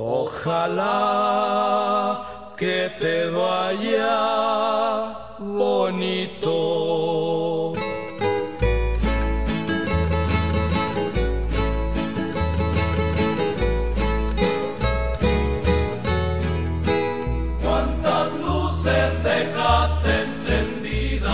Ojalá que te vaya bonito. ¿Cuántas luces dejaste encendidas?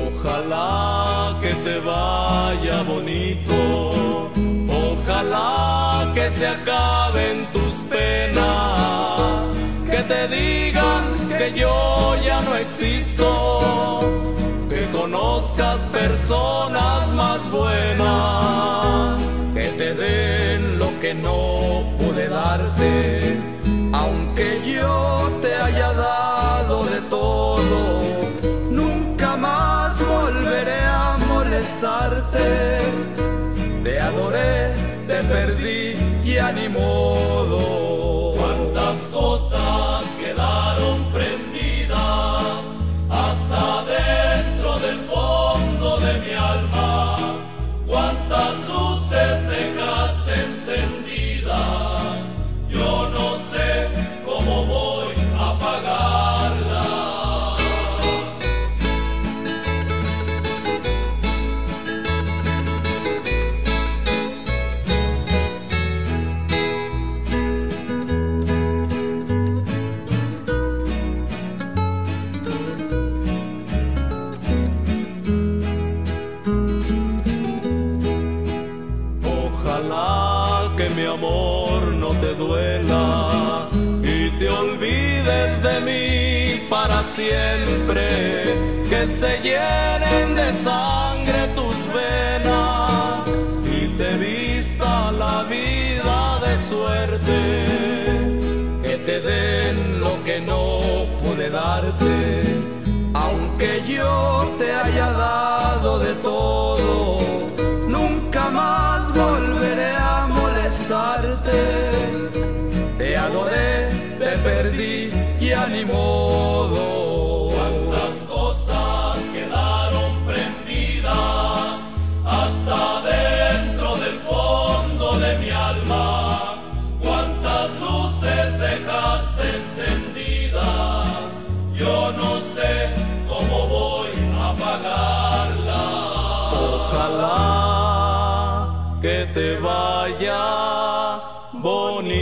Ojalá que te vaya bonito, ojalá que se acaben tus penas, que te digan que yo ya no existo, que conozcas personas más buenas, que te den lo que no pude darte, aunque yo te haya dado de todo. Volveré a molestarte. Te adoré, te perdí, ya ni modo. Cuántas cosas quedaron prendidas hasta dentro del fondo de mi alma. Cuántas luces dejaste encendidas. Yo no sé cómo voy a apagarlas. Ojalá que mi amor no te duela y te olvides de mí para siempre, que se llenen de sangre tus venas y te vista la vida de suerte, que te den lo que no pude darte, aunque yo te haya dado de todo. Nunca más volveré a molestarte. Te adoré, te perdí, ya ni modo. Cuántas cosas quedaron prendidas hasta dentro del fondo de mi alma. Cuántas luces dejaste encendidas. Yo no sé cómo voy a apagarlas. Ojalá que te vaya bonito.